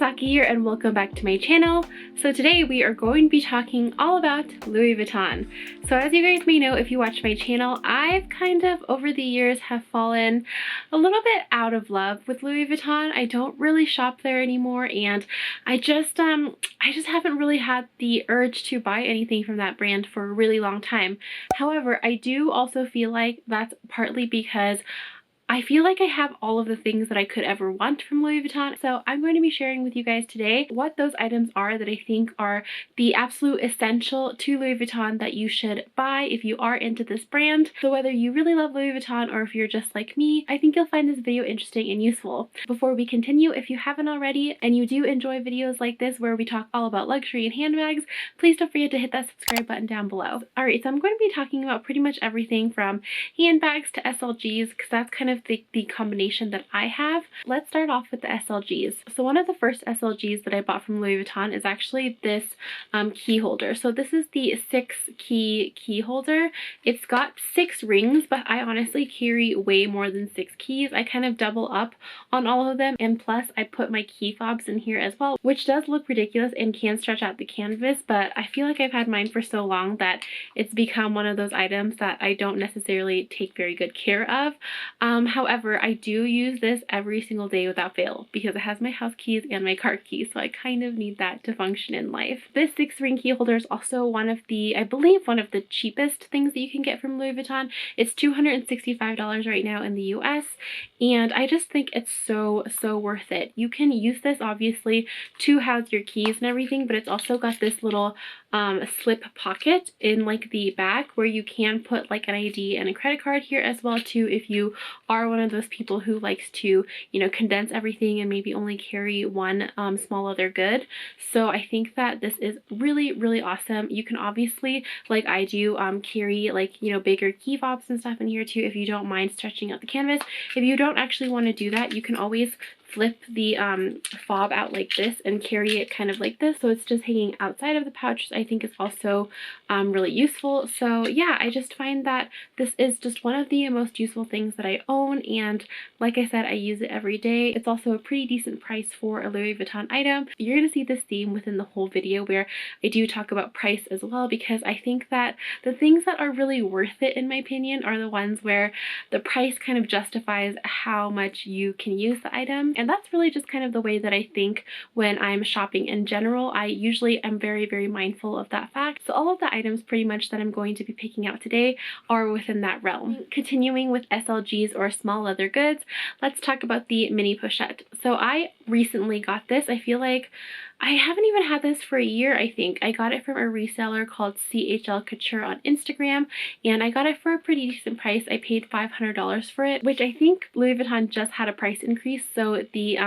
Saki here and welcome back to my channel. So today we are going to be talking all about Louis Vuitton. So as you guys may know, if you watch my channel, I've kind of over the years have fallen a little bit out of love with Louis Vuitton. I don't really shop there anymore, and I just haven't really had the urge to buy anything from that brand for a really long time. However, I do also feel like that's partly because I feel like I have all of the things that I could ever want from Louis Vuitton. So I'm going to be sharing with you guys today what those items are that I think are the absolute essential to Louis Vuitton that you should buy if you are into this brand. So whether you really love Louis Vuitton or if you're just like me, I think you'll find this video interesting and useful. Before we continue, if you haven't already and you do enjoy videos like this where we talk all about luxury and handbags, please don't forget to hit that subscribe button down below. Alright, so I'm going to be talking about pretty much everything from handbags to SLGs because that's kind of the combination that I have. Let's start off with the SLGs. So one of the first SLGs that I bought from Louis Vuitton is actually this key holder. So this is the 6-key holder. It's got 6 rings, but I honestly carry way more than 6 keys. I kind of double up on all of them, and plus I put my key fobs in here as well, which does look ridiculous and can stretch out the canvas, but I feel like I've had mine for so long that it's become one of those items that I don't necessarily take very good care of. However, I do use this every single day without fail because it has my house keys and my car keys, so I kind of need that to function in life. This 6-ring key holder is also one of the, I believe, one of the cheapest things that you can get from Louis Vuitton. It's $265 right now in the US, and I just think it's so worth it. You can use this obviously to house your keys and everything, but it's also got this little slip pocket in like the back where you can put like an ID and a credit card here as well too, if you are one of those people who likes to, you know, condense everything and maybe only carry one small leather good. So I think that this is really awesome. You can obviously, like I do, carry like, you know, bigger key fobs and stuff in here too if you don't mind stretching out the canvas. If you don't actually want to do that, you can always flip the fob out like this and carry it kind of like this, so it's just hanging outside of the pouch. I think is also really useful. So yeah, I just find that this is just one of the most useful things that I own, and like I said, I use it every day. It's also a pretty decent price for a Louis Vuitton item. You're gonna see this theme within the whole video where I do talk about price as well, because I think that the things that are really worth it in my opinion are the ones where the price kind of justifies how much you can use the item. And that's really just kind of the way that I think when I'm shopping in general. I usually am very mindful of that fact. So all of the items pretty much that I'm going to be picking out today are within that realm. Continuing with SLGs or small leather goods, let's talk about the mini pochette. So I recently got this. I feel like I haven't even had this for a year, I think. I got it from a reseller called CHL Couture on Instagram, and I got it for a pretty decent price. I paid $500 for it, which I think Louis Vuitton just had a price increase, so the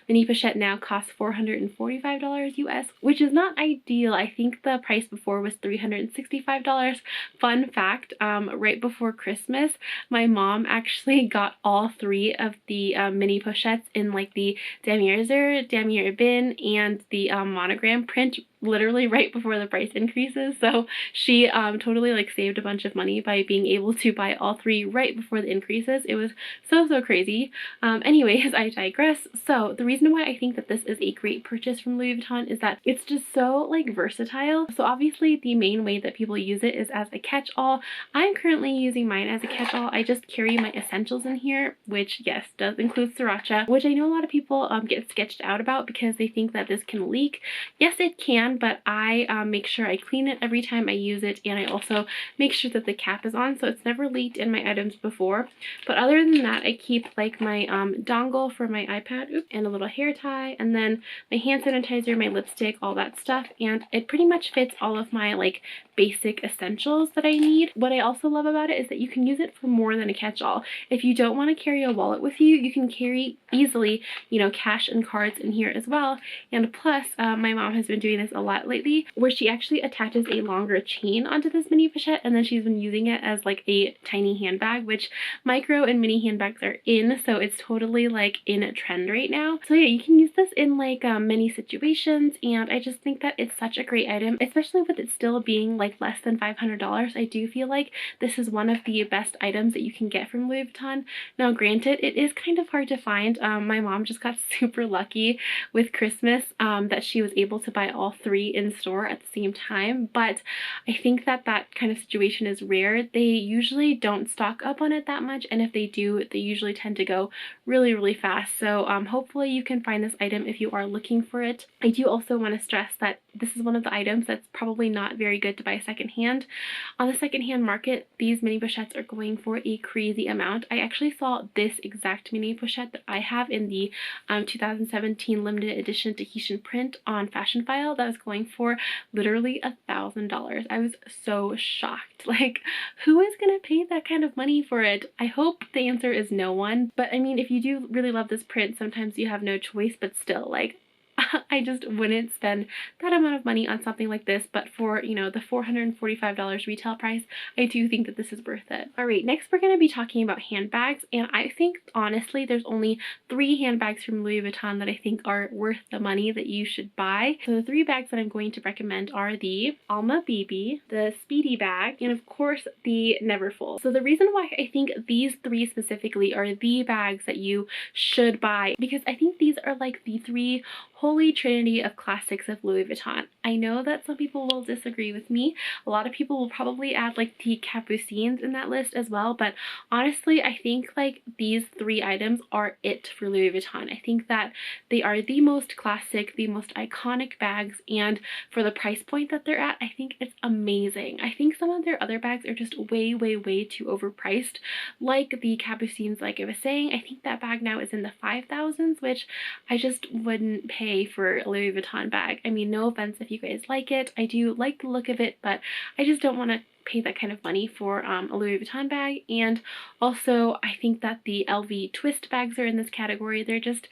mini pochette now costs $445 US, which is not ideal. I think the price before was $365. Fun fact, right before Christmas, my mom actually got all 3 of the mini pochettes in like the Damier Bin, and the monogram print literally right before the price increases. So she totally like saved a bunch of money by being able to buy all 3 right before the increases. It was so crazy. Anyways, I digress. So the reason why I think that this is a great purchase from Louis Vuitton is that it's just so like versatile. So obviously the main way that people use it is as a catch-all. I'm currently using mine as a catch-all. I just carry my essentials in here, which yes, does include sriracha, which I know a lot of people get sketched out about because they think that this can leak. Yes, it can, but I make sure I clean it every time I use it, and I also make sure that the cap is on so it's never leaked in my items before. But other than that, I keep like my dongle for my iPad, and a little hair tie, and then my hand sanitizer, my lipstick, all that stuff, and it pretty much fits all of my like basic essentials that I need. What I also love about it is that you can use it for more than a catch-all. If you don't want to carry a wallet with you, you can carry easily, you know, cash and cards in here as well. And plus, my mom has been doing this a lot lately, where she actually attaches a longer chain onto this mini pochette, and then she's been using it as like a tiny handbag, which micro and mini handbags are in, so it's totally like in a trend right now. So yeah, you can use this in like many situations, and I just think that it's such a great item, especially with it still being like less than $500. I do feel like this is one of the best items that you can get from Louis Vuitton. Now granted, it is kind of hard to find. My mom just got super lucky with Christmas that she was able to buy all three in store at the same time, but I think that that kind of situation is rare. They usually don't stock up on it that much, and if they do, they usually tend to go really fast. So hopefully you can find this item if you are looking for it. I do also want to stress that this is one of the items that's probably not very good to buy secondhand. On the secondhand market, these mini pochettes are going for a crazy amount. I actually saw this exact mini pochette that I have in the 2017 limited edition Tahitian print on Fashion File that was going for literally $1,000. I was so shocked. Like, who is gonna pay that kind of money for it? I hope the answer is no one, but I mean, if you do really love this print, sometimes you have no choice, but still, like, I just wouldn't spend that amount of money on something like this, but for, you know, the $445 retail price, I do think that this is worth it. Alright, next we're going to be talking about handbags, and I think, honestly, there's only 3 handbags from Louis Vuitton that I think are worth the money that you should buy. So the 3 bags that I'm going to recommend are the Alma Bb, the Speedy bag, and of course the Neverfull. So the reason why I think these 3 specifically are the bags that you should buy, because I think these are like the 3 holy trinity of classics of Louis Vuitton. I know that some people will disagree with me. A lot of people will probably add like the Capucines in that list as well, but honestly, I think like these 3 items are it for Louis Vuitton. I think that they are the most classic, the most iconic bags, and for the price point that they're at, I think it's amazing. I think some of their other bags are just way too overpriced, like the Capucines, like I was saying. I think that bag now is in the 5,000s, which I just wouldn't pay for a Louis Vuitton bag. I mean, no offense if you guys like it. I do like the look of it, but I just don't want to pay that kind of money for a Louis Vuitton bag. And also, I think that the LV twist bags are in this category. They're just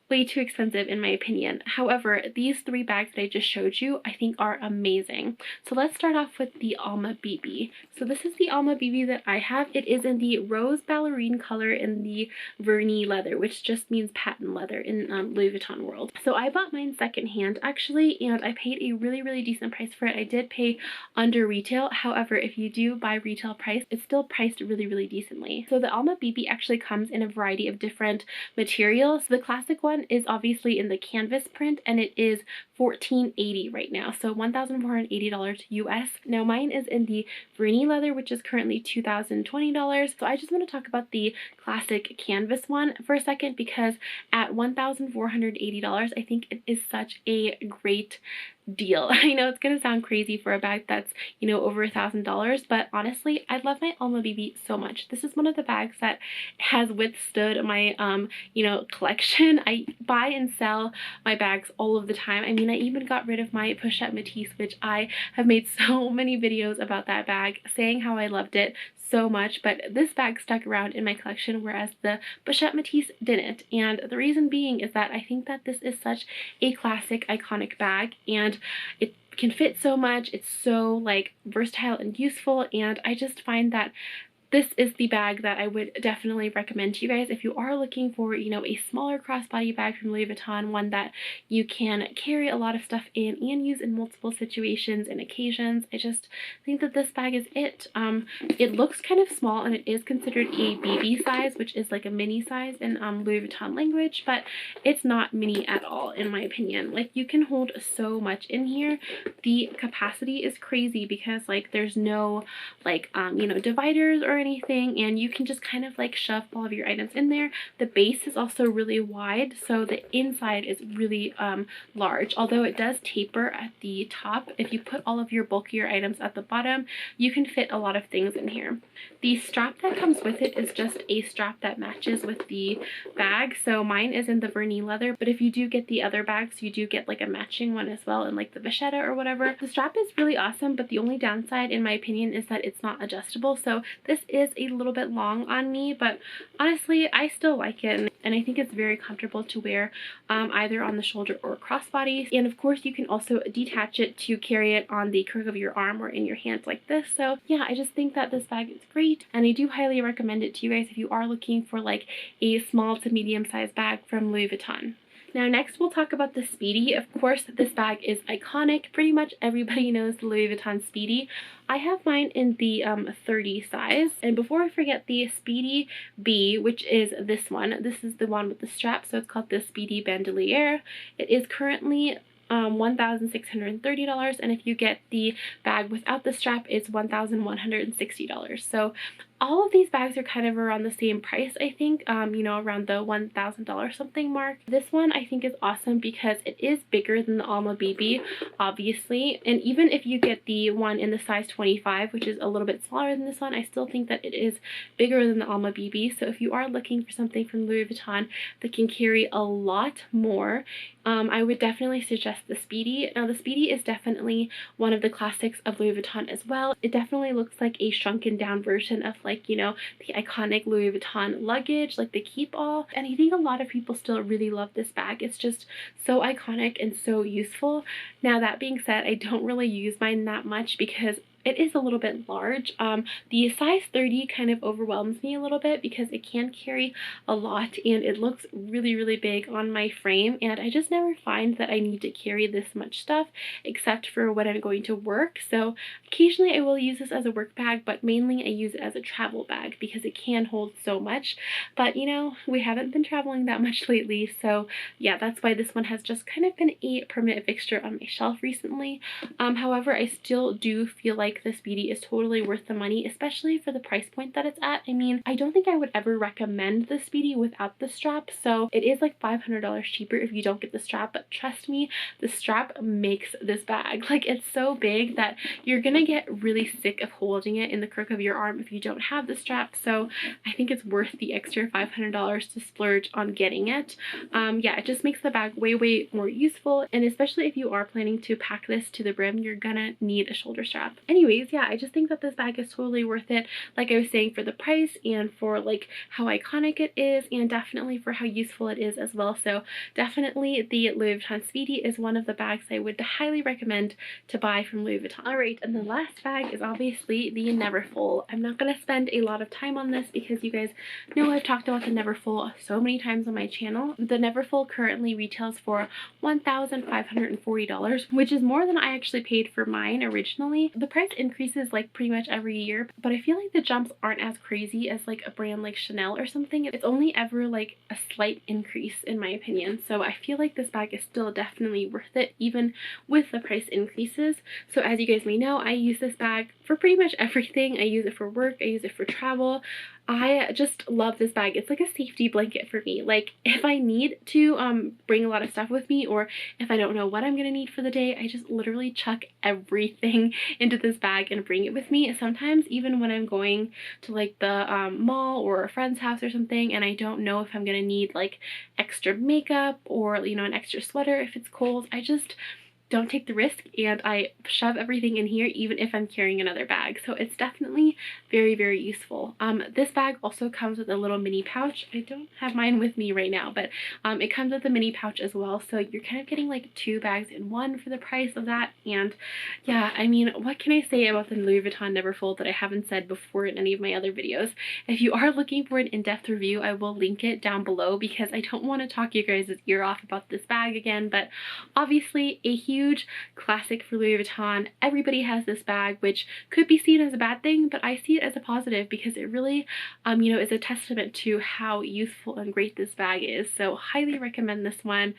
way too expensive in my opinion. However, these 3 bags that I just showed you I think are amazing. So let's start off with the Alma Bb. So this is the Alma Bb that I have. It is in the rose ballerine color in the vernis leather, which just means patent leather in Louis Vuitton world. So I bought mine secondhand actually, and I paid a really decent price for it. I did pay under retail. However, if you do buy retail price, it's still priced really decently. So the Alma Bb actually comes in a variety of different materials. The classic one is obviously in the canvas print, and it is $1,480 right now, so $1,480 US. Now mine is in the vernis leather, which is currently $2,020. So I just want to talk about the classic canvas one for a second, because at $1,480 I think it is such a great deal. I know it's gonna sound crazy for a bag that's, you know, over $1,000, but honestly, I love my Alma Bb so much. This is one of the bags that has withstood my you know, collection. I buy and sell my bags all of the time. I mean, I even got rid of my Pochette Matisse, which I have made so many videos about that bag, saying how I loved it so much, but this bag stuck around in my collection, whereas the Pochette Matisse didn't. And the reason being is that I think that this is such a classic, iconic bag, and it can fit so much. It's so like versatile and useful, and I just find that this is the bag that I would definitely recommend to you guys if you are looking for, you know, a smaller crossbody bag from Louis Vuitton, one that you can carry a lot of stuff in and use in multiple situations and occasions. I just think that this bag is it. It looks kind of small, and it is considered a BB size, which is like a mini size in Louis Vuitton language, but it's not mini at all in my opinion. Like, you can hold so much in here. The capacity is crazy because like there's no like you know, dividers or anything, and you can just kind of like shove all of your items in there. The base is also really wide, so the inside is really large, although it does taper at the top. If you put all of your bulkier items at the bottom, you can fit a lot of things in here. The strap that comes with it is just a strap that matches with the bag, so mine is in the vernis leather, but if you do get the other bags, you do get like a matching one as well in like the vachetta or whatever. The strap is really awesome, but the only downside in my opinion is that it's not adjustable, so this is a little bit long on me, but honestly, I still like it, and I think it's very comfortable to wear either on the shoulder or crossbody. And of course, you can also detach it to carry it on the crook of your arm or in your hands like this. So yeah, I just think that this bag is great, and I do highly recommend it to you guys if you are looking for like a small to medium sized bag from Louis Vuitton. Now next we'll talk about the Speedy. Of course, this bag is iconic. Pretty much everybody knows the Louis Vuitton Speedy. I have mine in the 30 size. And before I forget, the Speedy B, which is this one. This is the one with the strap, so it's called the Speedy Bandolier. It is currently $1,630, and if you get the bag without the strap, it's $1,160. So all of these bags are kind of around the same price, I think, you know, around the $1,000 something mark. This one I think is awesome because it is bigger than the Alma Bb, obviously, and even if you get the one in the size 25, which is a little bit smaller than this one, I still think that it is bigger than the Alma Bb. So if you are looking for something from Louis Vuitton that can carry a lot more, I would definitely suggest the Speedy. Now the Speedy is definitely one of the classics of Louis Vuitton as well. It definitely looks like a shrunken down version of, like, you know, the iconic Louis Vuitton luggage, like the keep all. And I think a lot of people still really love this bag. It's just so iconic and so useful. Now that being said, I don't really use mine that much because it is a little bit large. The size 30 kind of overwhelms me a little bit because it can carry a lot and it looks really, really big on my frame, and I just never find that I need to carry this much stuff except for when I'm going to work. So occasionally I will use this as a work bag, but mainly I use it as a travel bag because it can hold so much. But you know, we haven't been traveling that much lately, so yeah, that's why this one has just kind of been a permanent fixture on my shelf recently. However, I still do feel like the Speedy is totally worth the money, especially for the price point that it's at. I mean, I don't think I would ever recommend the Speedy without the strap, so it is like $500 cheaper if you don't get the strap, but trust me, the strap makes this bag. Like, it's so big that you're gonna get really sick of holding it in the crook of your arm if you don't have the strap, so I think it's worth the extra $500 to splurge on getting it. Yeah, it just makes the bag way, way more useful, and especially if you are planning to pack this to the brim, you're gonna need a shoulder strap. Anyways, yeah, I just think that this bag is totally worth it, like I was saying, for the price and for like how iconic it is, and definitely for how useful it is as well. So definitely the Louis Vuitton Speedy is one of the bags I would highly recommend to buy from Louis Vuitton. Alright, and the last bag is obviously the Neverfull. I'm not going to spend a lot of time on this because you guys know I've talked about the Neverfull so many times on my channel. The Neverfull currently retails for $1,540, which is more than I actually paid for mine originally. The price increases like pretty much every year, but I feel like the jumps aren't as crazy as like a brand like Chanel or something. It's only ever like a slight increase in my opinion, so I feel like this bag is still definitely worth it even with the price increases. So as you guys may know, I use this bag for pretty much everything. I use it for work, I use it for travel. I just love this bag. It's like a safety blanket for me. Like, if I need to bring a lot of stuff with me, or if I don't know what I'm gonna need for the day, I just literally chuck everything into this bag and bring it with me. Sometimes even when I'm going to like the mall or a friend's house or something and I don't know if I'm gonna need like extra makeup or, you know, an extra sweater if it's cold, I just don't take the risk and I shove everything in here even if I'm carrying another bag. So it's definitely very, very useful. This bag also comes with a little mini pouch. I don't have mine with me right now, but it comes with a mini pouch as well. So you're kind of getting like two bags in one for the price of that. And yeah, I mean, what can I say about the Louis Vuitton Neverfull that I haven't said before in any of my other videos? If you are looking for an in-depth review, I will link it down below because I don't want to talk you guys' ear off about this bag again, but obviously a huge classic for Louis Vuitton. Everybody has this bag, which could be seen as a bad thing, but I see it as a positive because it really, you know, is a testament to how useful and great this bag is. So highly recommend this one.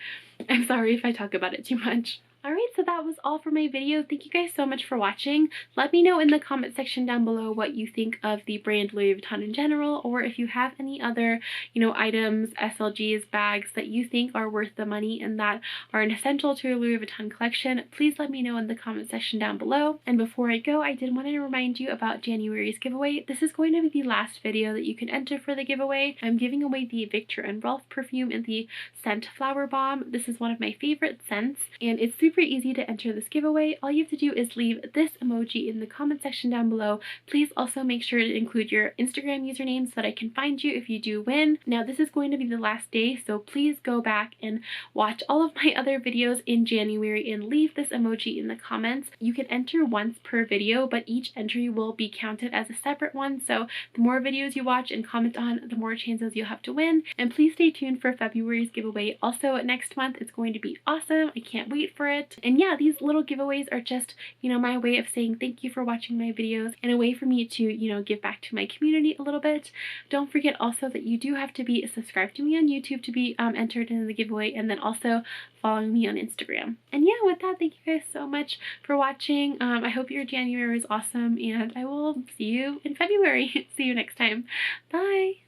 I'm sorry if I talk about it too much. Alright, so that was all for my video. Thank you guys so much for watching. Let me know in the comment section down below what you think of the brand Louis Vuitton in general, or if you have any other, you know, items, SLGS, bags that you think are worth the money and that are an essential to your Louis Vuitton collection. Please let me know in the comment section down below. And before I go, I did want to remind you about January's giveaway. This is going to be the last video that you can enter for the giveaway. I'm giving away the Victor & Rolf perfume in the scent Flower Bomb. This is one of my favorite scents, and it's super super easy to enter this giveaway. All you have to do is leave this emoji in the comment section down below. Please also make sure to include your Instagram username so that I can find you if you do win. Now this is going to be the last day, so please go back and watch all of my other videos in January and leave this emoji in the comments. You can enter once per video, but each entry will be counted as a separate one, so the more videos you watch and comment on, the more chances you'll have to win. And please stay tuned for February's giveaway. Also next month it's going to be awesome. I can't wait for it. And yeah, these little giveaways are just, you know, my way of saying thank you for watching my videos and a way for me to, you know, give back to my community a little bit. Don't forget also that you do have to be subscribed to me on YouTube to be entered in the giveaway, and then also following me on Instagram. And yeah, with that, thank you guys so much for watching. I hope your January is awesome, and I will see you in February. See you next time. Bye!